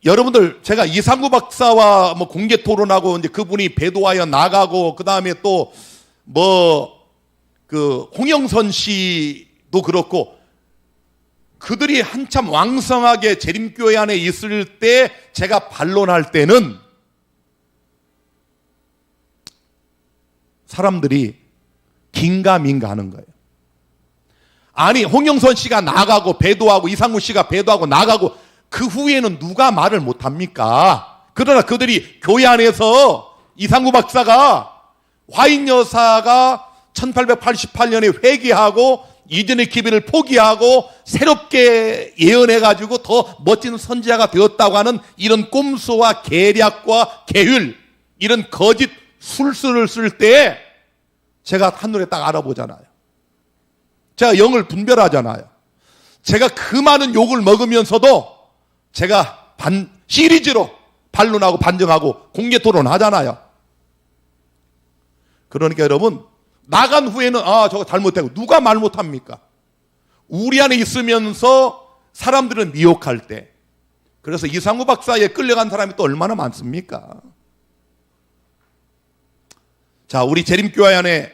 여러분들 제가 이상구 박사와 공개 토론하고 이제 그분이 배도하여 나가고 그 다음에 또 홍영선 씨도 그렇고 그들이 한참 왕성하게 재림교회 안에 있을 때 제가 반론할 때는 사람들이 긴가민가 하는 거예요. 아니 홍영선 씨가 나가고 배도하고 이상구 씨가 배도하고 나가고 그 후에는 누가 말을 못합니까? 그러나 그들이 교회 안에서 이상구 박사가 화인 여사가 1888년에 회개하고 이전의 기별을 포기하고 새롭게 예언해가지고 더 멋진 선지자가 되었다고 하는 이런 꼼수와 계략과 계율, 이런 거짓 술수를 쓸 때 제가 한눈에 딱 알아보잖아요. 제가 영을 분별하잖아요. 제가 그 많은 욕을 먹으면서도 제가 시리즈로 반론하고 반정하고 공개 토론하잖아요. 그러니까 여러분 나간 후에는 저거 잘못되고 누가 말 못합니까? 우리 안에 있으면서 사람들을 미혹할 때, 그래서 이상우 박사에 끌려간 사람이 또 얼마나 많습니까? 자, 우리 재림교회 안에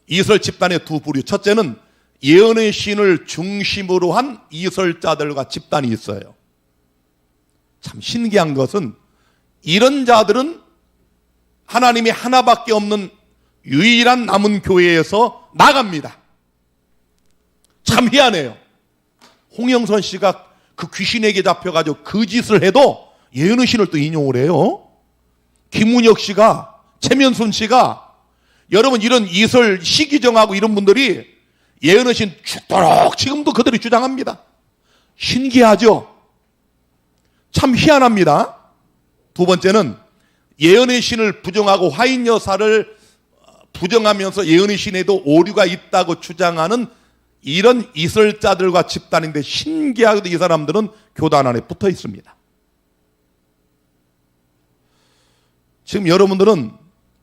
이설 집단의 두 부류. 첫째는 예언의 신을 중심으로 한 이설자들과 집단이 있어요. 참 신기한 것은 이런 자들은 하나님이 하나밖에 없는 유일한 남은 교회에서 나갑니다. 참 희한해요. 홍영선 씨가 그 귀신에게 잡혀가지고 그 짓을 해도 예언의 신을 또 인용을 해요. 김은혁 씨가, 최면순 씨가, 여러분 이런 이설 시기정하고 이런 분들이 예언의 신 죽도록 지금도 그들이 주장합니다. 신기하죠? 참 희한합니다. 두 번째는 예언의 신을 부정하고 화인 여사를 부정하면서 예언의 신에도 오류가 있다고 주장하는 이런 이설자들과 집단인데, 신기하게도 이 사람들은 교단 안에 붙어 있습니다. 지금 여러분들은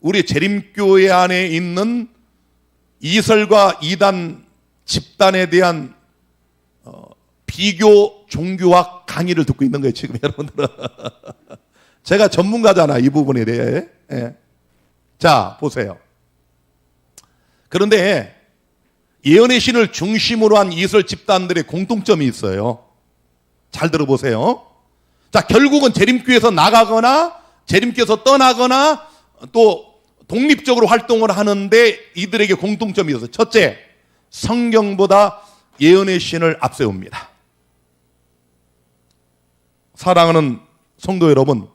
우리 재림교회 안에 있는 이설과 이단 집단에 대한 비교 종교학 강의를 듣고 있는 거예요, 지금 여러분들은. 제가 전문가잖아, 이 부분에 대해. 예. 자, 보세요. 그런데 예언의 신을 중심으로 한 이설 집단들의 공통점이 있어요. 잘 들어보세요. 자, 결국은 재림교회에서 나가거나 재림교회에서 떠나거나 또 독립적으로 활동을 하는데 이들에게 공통점이 있어요. 첫째, 성경보다 예언의 신을 앞세웁니다. 사랑하는 성도 여러분,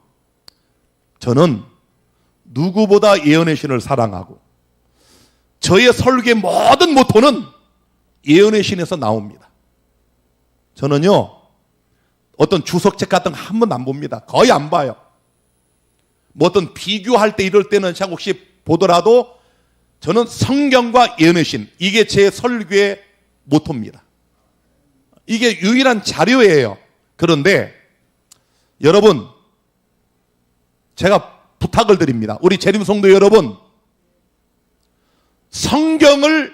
저는 누구보다 예언의 신을 사랑하고 저의 설교의 모든 모토는 예언의 신에서 나옵니다. 저는요, 어떤 주석책 같은 거 한 번도 안 봅니다. 거의 안 봐요. 뭐 어떤 비교할 때 이럴 때는 혹시 보더라도 저는 성경과 예언의 신, 이게 제 설교의 모토입니다. 이게 유일한 자료예요. 그런데 여러분, 제가 부탁을 드립니다. 우리 재림성도 여러분, 성경을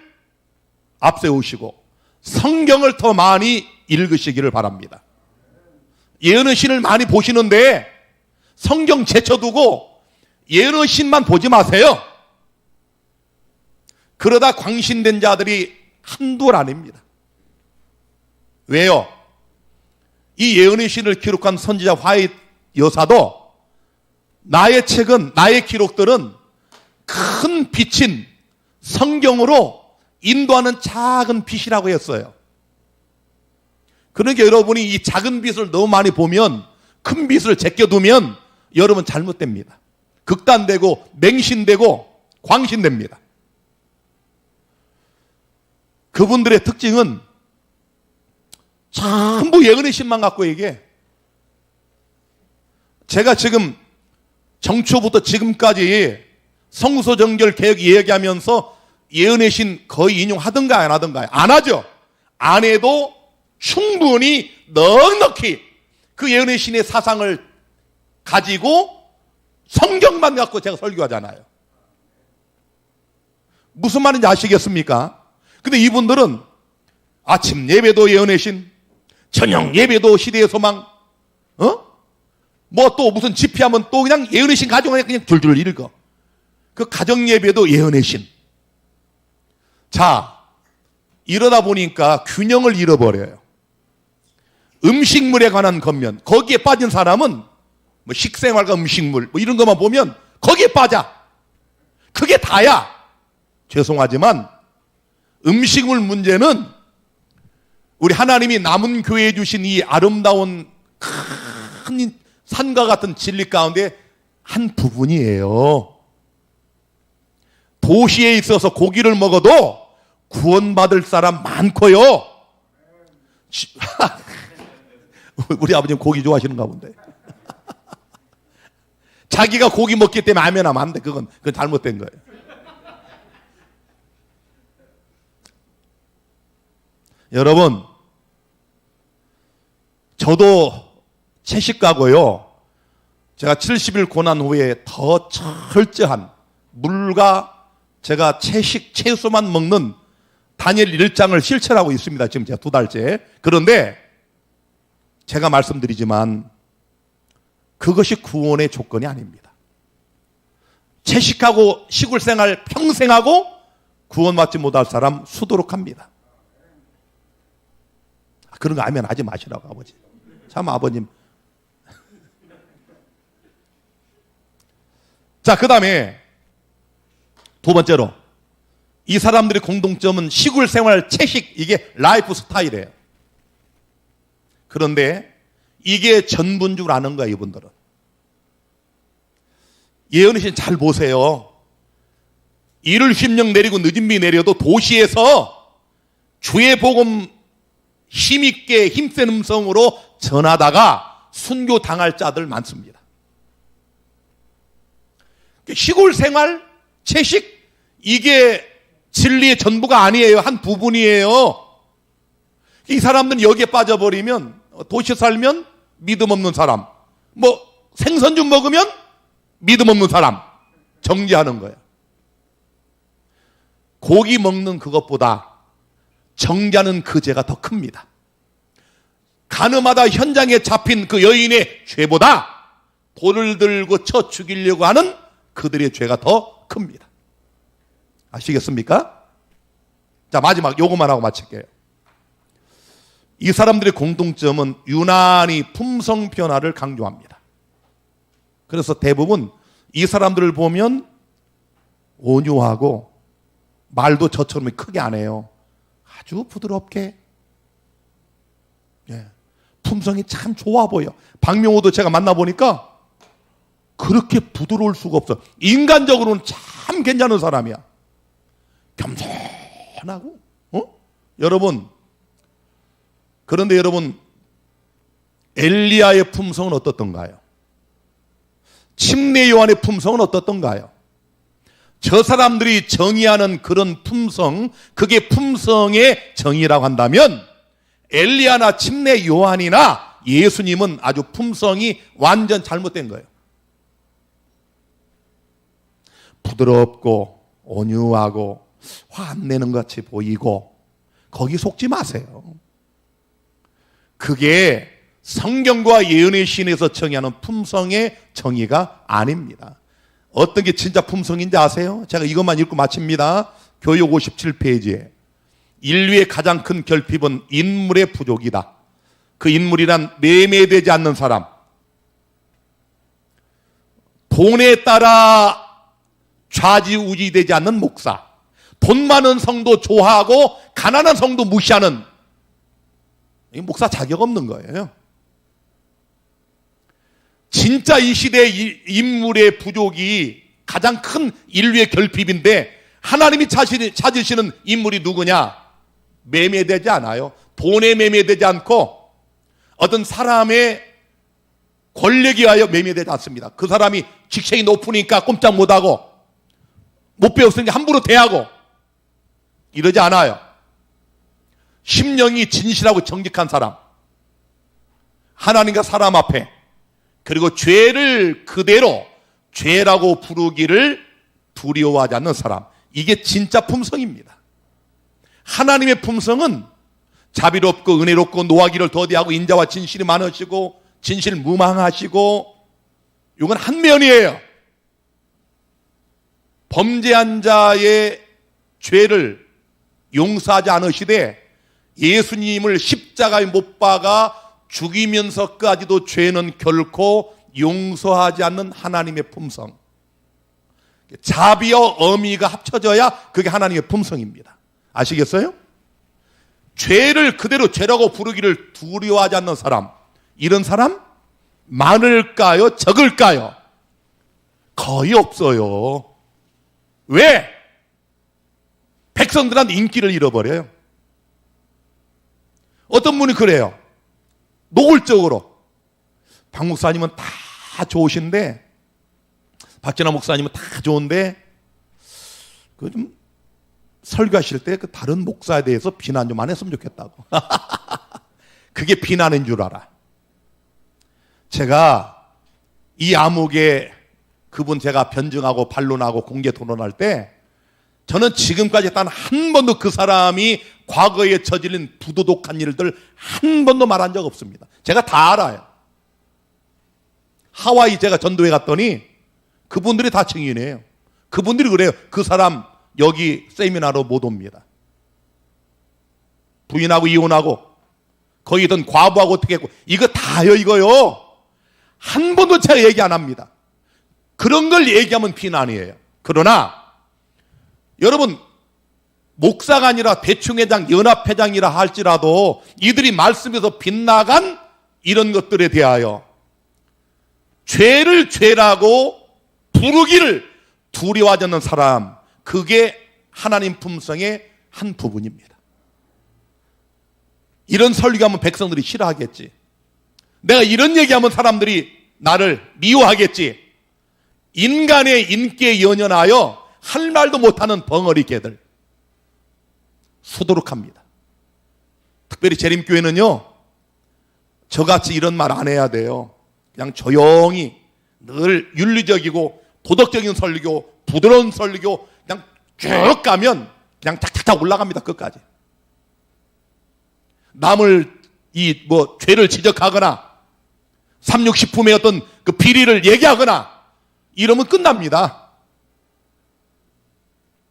앞세우시고 성경을 더 많이 읽으시기를 바랍니다. 예언의 신을 많이 보시는데 성경 제쳐두고 예언의 신만 보지 마세요. 그러다 광신된 자들이 한둘 아닙니다. 왜요? 이 예언의 신을 기록한 선지자 화이트 여사도 나의 책은, 나의 기록들은 큰 빛인 성경으로 인도하는 작은 빛이라고 했어요. 그러니까 여러분이 이 작은 빛을 너무 많이 보면, 큰 빛을 제껴두면 여러분 잘못됩니다. 극단되고 맹신되고 광신됩니다. 그분들의 특징은 전부 예언의 신만 갖고 얘기해. 제가 지금 정초부터 지금까지 성소정결 개혁 이야기하면서 예언의 신 거의 인용하던가 안 하던가요? 안 하죠. 안 해도 충분히 넉넉히 그 예언의 신의 사상을 가지고 성경만 갖고 제가 설교하잖아요. 무슨 말인지 아시겠습니까? 근데 이분들은 아침 예배도 예언의 신, 저녁 예배도 시대의 소망, 뭐 또 무슨 집회하면 또 그냥 예언의 신 가지고 그냥 줄줄 읽어. 그 가정 예배도 예언의 신. 자, 이러다 보니까 균형을 잃어버려요. 음식물에 관한 겉면, 거기에 빠진 사람은 뭐 식생활과 음식물 뭐 이런 것만 보면 거기에 빠져. 그게 다야. 죄송하지만 음식물 문제는 우리 하나님이 남은 교회에 주신 이 아름다운 큰 산과 같은 진리 가운데 한 부분이에요. 도시에 있어서 고기를 먹어도 구원받을 사람 많고요. 우리 아버지는 고기 좋아하시는가 본데. 자기가 고기 먹기 때문에 아멘하면 안 돼. 그건 잘못된 거예요. 여러분, 저도 채식가고요. 제가 70일 고난 후에 더 철저한 물과 제가 채소만 먹는 다니엘 1장을 실천하고 있습니다. 지금 제가 2달째. 그런데 제가 말씀드리지만 그것이 구원의 조건이 아닙니다. 채식하고 시골 생활 평생하고 구원받지 못할 사람 수두룩 합니다. 그런 거 아멘 하지 마시라고, 아버지. 참, 아버님. 자, 그 다음에 두 번째로 이 사람들의 공통점은 시골 생활, 채식, 이게 라이프 스타일이에요. 그런데 이게 전부인 줄 아는 거예요, 이분들은. 예언의 신 잘 보세요. 이를 휘명 내리고 늦은 비 내려도 도시에서 주의 복음 힘있게 힘센 음성으로 전하다가 순교 당할 자들 많습니다. 시골 생활, 채식, 이게 진리의 전부가 아니에요. 한 부분이에요. 이 사람들은 여기에 빠져버리면 도시에 살면 믿음 없는 사람, 뭐 생선 좀 먹으면 믿음 없는 사람 정죄하는 거예요. 고기 먹는 그것보다 정죄하는 그 죄가 더 큽니다. 가늠하다 현장에 잡힌 그 여인의 죄보다 돌을 들고 쳐 죽이려고 하는 그들의 죄가 더 큽니다. 아시겠습니까? 자, 마지막 요것만 하고 마칠게요. 이 사람들의 공통점은 유난히 품성 변화를 강조합니다. 그래서 대부분 이 사람들을 보면 온유하고 말도 저처럼 크게 안 해요. 아주 부드럽게. 예. 품성이 참 좋아 보여. 박명호도 제가 만나보니까 그렇게 부드러울 수가 없어. 인간적으로는 참 괜찮은 사람이야. 겸손하고. 여러분, 그런데 여러분, 엘리야의 품성은 어떻던가요? 침례 요한의 품성은 어떻던가요? 저 사람들이 정의하는 그런 품성, 그게 품성의 정의라고 한다면 엘리야나 침례 요한이나 예수님은 아주 품성이 완전 잘못된 거예요. 부드럽고 온유하고 화 안 내는 것 같이 보이고 거기 속지 마세요. 그게 성경과 예언의 신에서 정의하는 품성의 정의가 아닙니다. 어떤 게 진짜 품성인지 아세요? 제가 이것만 읽고 마칩니다. 교육 57페이지에 인류의 가장 큰 결핍은 인물의 부족이다. 그 인물이란 매매되지 않는 사람, 돈에 따라 좌지우지되지 않는 목사, 돈 많은 성도 좋아하고 가난한 성도 무시하는, 이 목사 자격 없는 거예요. 진짜 이 시대의 인물의 부족이 가장 큰 인류의 결핍인데 하나님이 찾으시는 인물이 누구냐? 매매되지 않아요. 돈에 매매되지 않고 어떤 사람의 권력에 의하여 매매되지 않습니다. 그 사람이 직책이 높으니까 꼼짝 못하고 못 배웠으니까 함부로 대하고 이러지 않아요. 심령이 진실하고 정직한 사람, 하나님과 사람 앞에, 그리고 죄를 그대로 죄라고 부르기를 두려워하지 않는 사람, 이게 진짜 품성입니다. 하나님의 품성은 자비롭고 은혜롭고 노하기를 더디하고 인자와 진실이 많으시고 진실무망하시고, 이건 한 면이에요. 범죄한 자의 죄를 용서하지 않으시되 예수님을 십자가에 못 박아 죽이면서까지도 죄는 결코 용서하지 않는 하나님의 품성. 자비와 어미가 합쳐져야 그게 하나님의 품성입니다. 아시겠어요? 죄를 그대로 죄라고 부르기를 두려워하지 않는 사람, 이런 사람 많을까요? 적을까요? 거의 없어요. 왜? 백성들한테 인기를 잃어버려요. 어떤 분이 그래요. 노골적으로 박 목사님은 다 좋으신데, 박진아 목사님은 다 좋은데 그 좀 설교하실 때 그 다른 목사에 대해서 비난 좀 안 했으면 좋겠다고. 그게 비난인 줄 알아. 제가 이 암흑에 그분 제가 변증하고 반론하고 공개 토론할 때 저는 지금까지 단 한 번도 그 사람이 과거에 저지른 부도덕한 일들 한 번도 말한 적 없습니다. 제가 다 알아요. 하와이 제가 전도회 갔더니 그분들이 다 증인이에요. 그분들이 그래요. 그 사람 여기 세미나로 못 옵니다. 부인하고 이혼하고 거기든 과부하고 어떻게 했고 이거 다요 이거요. 한 번도 제가 얘기 안 합니다. 그런 걸 얘기하면 비난이에요. 그러나 여러분 목사가 아니라 대충회장, 연합회장이라 할지라도 이들이 말씀에서 빗나간 이런 것들에 대하여 죄를 죄라고 부르기를 두려워하지 않는 사람, 그게 하나님 품성의 한 부분입니다. 이런 설교하면 백성들이 싫어하겠지. 내가 이런 얘기하면 사람들이 나를 미워하겠지. 인간의 인기에 연연하여 할 말도 못하는 벙어리 개들 수두룩합니다. 특별히 재림교회는요, 저같이 이런 말 안 해야 돼요. 그냥 조용히 늘 윤리적이고 도덕적인 설교, 부드러운 설교 그냥 쭉 가면 그냥 탁탁탁 올라갑니다. 끝까지. 남을 죄를 지적하거나 삼육식품의 어떤 그 비리를 얘기하거나 이러면 끝납니다.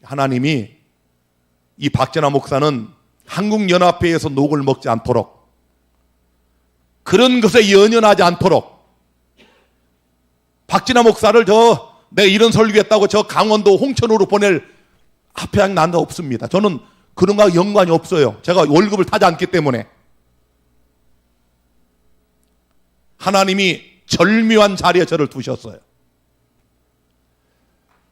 하나님이 이 박진아 목사는 한국연합회에서 녹을 먹지 않도록, 그런 것에 연연하지 않도록, 박진아 목사를 내가 이런 설교했다고 저 강원도 홍천으로 보낼 합회장 난도 없습니다. 저는 그런 거와 연관이 없어요. 제가 월급을 타지 않기 때문에. 하나님이 절묘한 자리에 저를 두셨어요.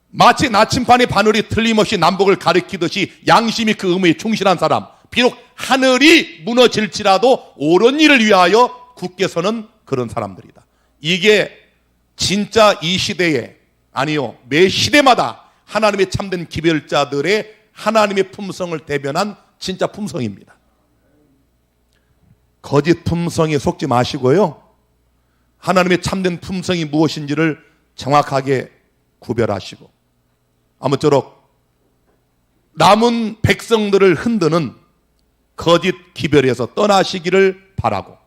마치 나침반의 바늘이 틀림없이 남북을 가리키듯이 양심이 그 의무에 충실한 사람, 비록 하늘이 무너질지라도 옳은 일을 위하여 굳게 서는 그런 사람들이다. 이게 진짜 이 시대에, 아니요, 매 시대마다 하나님의 참된 기별자들의 하나님의 품성을 대변한 진짜 품성입니다. 거짓 품성에 속지 마시고요, 하나님의 참된 품성이 무엇인지를 정확하게 구별하시고 아무쪼록 남은 백성들을 흔드는 거짓 기별에서 떠나시기를 바라고,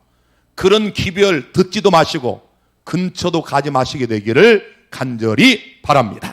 그런 기별 듣지도 마시고 근처도 가지 마시게 되기를 간절히 바랍니다.